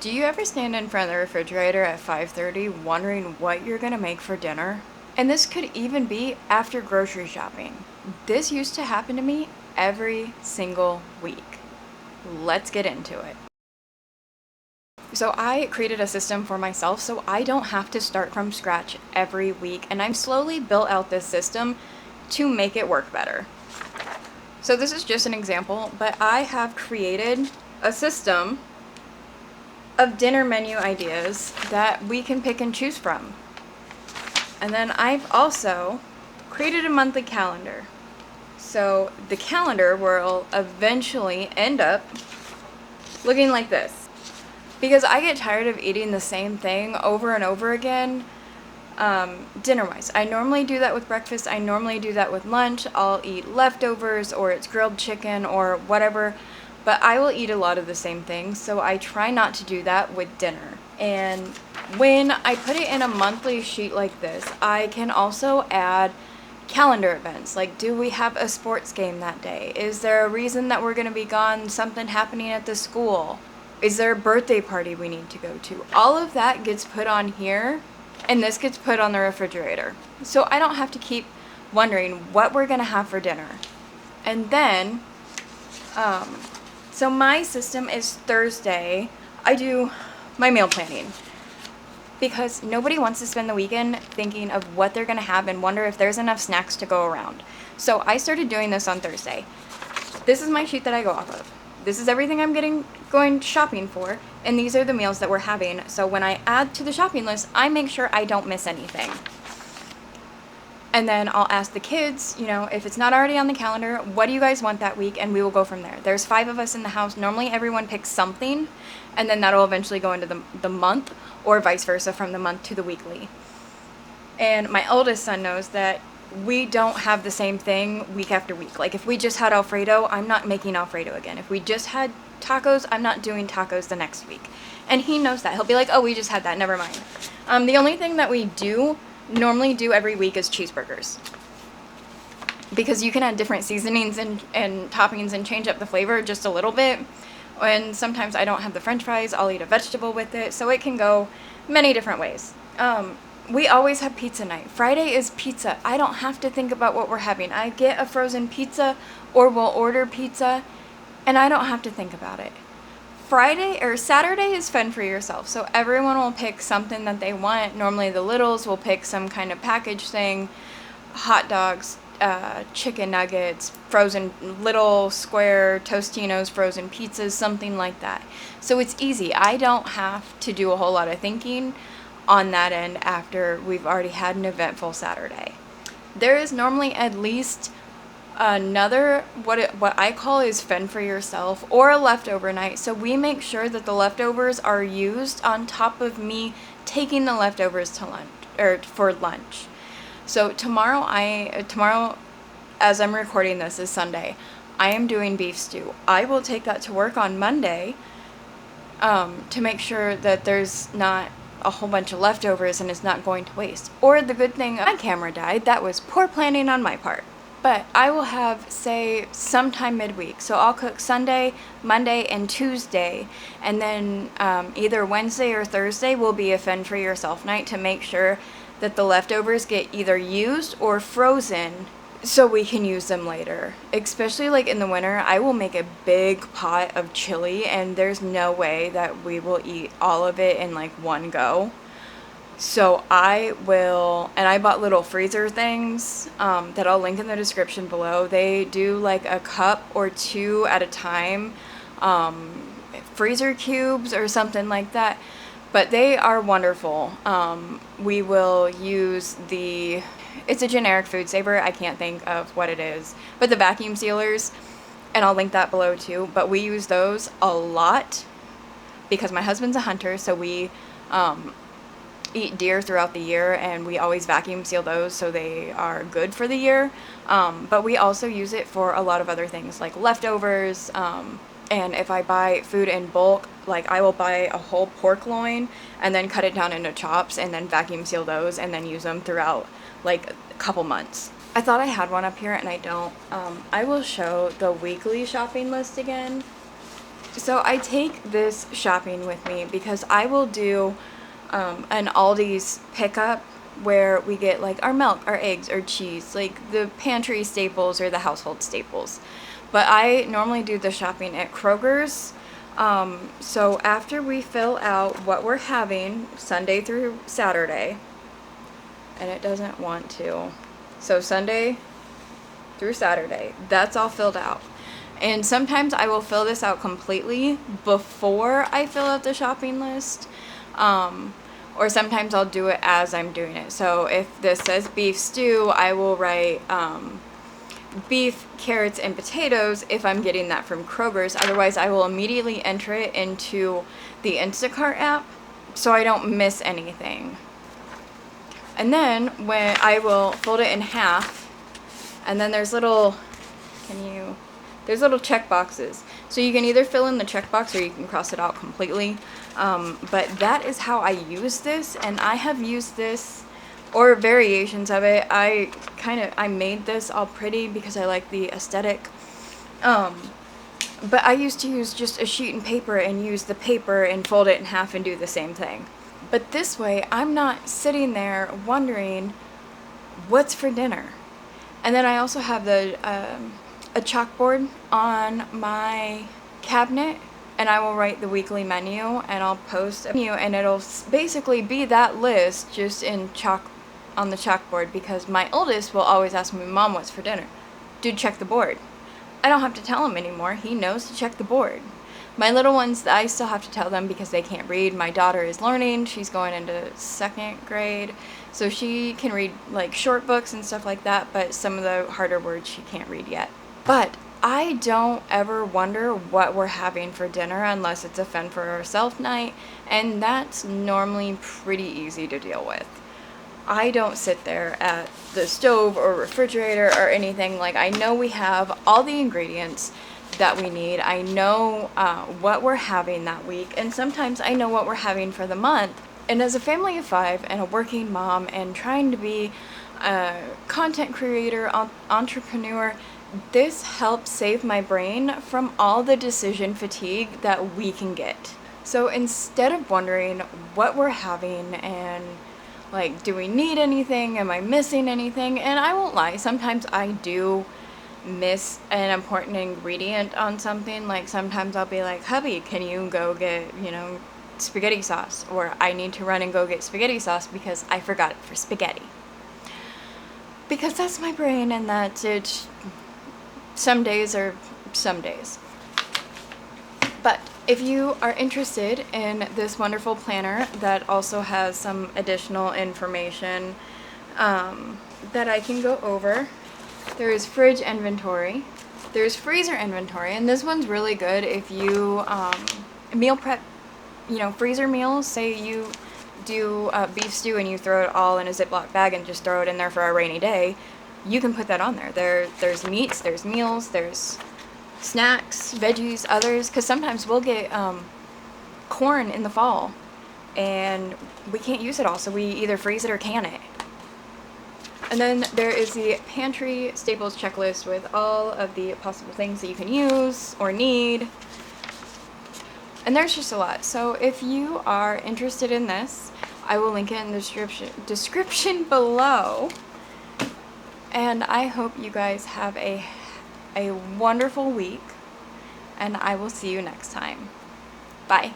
Do you ever stand in front of the refrigerator at 5:30 wondering what you're gonna make for dinner? And this could even be after grocery shopping. This used to happen to me every single week. Let's get into it. So I created a system for myself so I don't have to start from scratch every week, and I've slowly built out this system to make it work better. So this is just an example, but I have created a system of dinner menu ideas that we can pick and choose from. And then I've also created a monthly calendar. So the calendar will eventually end up looking like this. Because I get tired of eating the same thing over and over again, dinner-wise. I normally do that with breakfast. I normally do that with lunch. I'll eat leftovers, or it's grilled chicken or whatever. But I will eat a lot of the same things, so I try not to do that with dinner. And when I put it in a monthly sheet like this, I can also add calendar events. Like, do we have a sports game that day? Is there a reason that we're going to be gone? Something happening at the school? Is there a birthday party we need to go to? All of that gets put on here, and this gets put on the refrigerator. So I don't have to keep wondering what we're going to have for dinner. And then, so my system is Thursday. I do my meal planning because nobody wants to spend the weekend thinking of what they're going to have and wonder if there's enough snacks to go around. So I started doing this on Thursday. This is my sheet that I go off of. This is everything I'm going shopping for, and these are the meals that we're having. So when I add to the shopping list, I make sure I don't miss anything. And then I'll ask the kids, if it's not already on the calendar, what do you guys want that week? And we will go from there. There's 5 of us in the house. Normally everyone picks something, and then that'll eventually go into the month, or vice versa, from the month to the weekly. And my oldest son knows that we don't have the same thing week after week. Like, if we just had Alfredo, I'm not making Alfredo again. If we just had tacos, I'm not doing tacos the next week. And he knows that. He'll be like, oh, we just had that, never mind. The only thing that we normally do every week is cheeseburgers, because you can add different seasonings and toppings and change up the flavor just a little bit. And sometimes I don't have the french fries, I'll eat a vegetable with it, so it can go many different ways. We always have pizza night. Friday is pizza. I don't have to think about what we're having. I get a frozen pizza, or we'll order pizza, and I don't have to think about it. Friday or Saturday is fun for yourself. So everyone will pick something that they want. Normally the littles will pick some kind of package thing, hot dogs, chicken nuggets, frozen little square Tostinos, frozen pizzas, something like that. So it's easy. I don't have to do a whole lot of thinking on that end after we've already had an eventful Saturday. There is normally at least another, what I call is fend for yourself, or a leftover night. So we make sure that the leftovers are used on top of me taking the leftovers to lunch, or for lunch. So tomorrow, as I'm recording this, is Sunday. I am doing beef stew. I will take that to work on Monday, to make sure that there's not a whole bunch of leftovers and it's not going to waste. Or the good thing, my camera died. That was poor planning on my part. But I will have, say, sometime midweek. So I'll cook Sunday, Monday, and Tuesday. And then either Wednesday or Thursday will be a fend for yourself night to make sure that the leftovers get either used or frozen so we can use them later. Especially like in the winter, I will make a big pot of chili, and there's no way that we will eat all of it in like one go. So I will, and I bought little freezer things that I'll link in the description below. They do like a cup or 2 at a time, freezer cubes or something like that. But they are wonderful. We will use it's a generic food saver. I can't think of what it is, but the vacuum sealers, and I'll link that below too. But we use those a lot because my husband's a hunter, so we eat deer throughout the year, and we always vacuum seal those so they are good for the year. But we also use it for a lot of other things like leftovers, and if I buy food in bulk, like I will buy a whole pork loin and then cut it down into chops and then vacuum seal those and then use them throughout like a couple months. I thought I had one up here and I don't. I will show the weekly shopping list again. So I take this shopping with me because I will do an Aldi's pickup where we get like our milk, our eggs, our cheese, like the pantry staples or the household staples. But I normally do the shopping at Kroger's. So after we fill out what we're having Sunday through Saturday, and it doesn't want to. So Sunday through Saturday, that's all filled out. And sometimes I will fill this out completely before I fill out the shopping list. Or sometimes I'll do it as I'm doing it. So if this says beef stew, I will write beef, carrots, and potatoes if I'm getting that from Kroger's. Otherwise, I will immediately enter it into the Instacart app so I don't miss anything. And then when I will fold it in half, and then there's little check boxes. So you can either fill in the checkbox or you can cross it out completely. But that is how I use this, and I have used this, or variations of it. I made this all pretty because I like the aesthetic. But I used to use just a sheet and paper and use the paper and fold it in half and do the same thing. But this way, I'm not sitting there wondering what's for dinner. And then I also have a chalkboard on my cabinet, and I will write the weekly menu, and I'll post a menu, and it'll basically be that list just in chalk on the chalkboard, because my oldest will always ask me, Mom, what's for dinner? Dude, check the board. I don't have to tell him anymore. He knows to check the board. My little ones, I still have to tell them because they can't read. My daughter is learning. She's going into 2nd grade. So she can read like short books and stuff like that, but some of the harder words she can't read yet. But I don't ever wonder what we're having for dinner unless it's a fend for ourselves night, and that's normally pretty easy to deal with. I don't sit there at the stove or refrigerator or anything. Like, I know we have all the ingredients that we need. I know what we're having that week, and sometimes I know what we're having for the month. And as a family of 5 and a working mom and trying to be a content creator, entrepreneur, this helps save my brain from all the decision fatigue that we can get. So instead of wondering what we're having and like, do we need anything? Am I missing anything? And I won't lie, sometimes I do miss an important ingredient on something. Like, sometimes I'll be like, hubby, can you go get, spaghetti sauce? Or I need to run and go get spaghetti sauce because I forgot it for spaghetti. Because that's my brain, and that's it. Some days are some days. But if you are interested in this wonderful planner that also has some additional information that I can go over, there is fridge inventory, there's freezer inventory, and this one's really good if you meal prep, freezer meals. Say you do beef stew and you throw it all in a Ziploc bag and just throw it in there for a rainy day, you can put that on there. There's meats, there's meals, there's snacks, veggies, others, because sometimes we'll get corn in the fall and we can't use it all, so we either freeze it or can it. And then there is the Pantry staples checklist with all of the possible things that you can use or need. And there's just a lot. So if you are interested in this, I will link it in the description below. And I hope you guys have a wonderful week, and I will see you next time. Bye.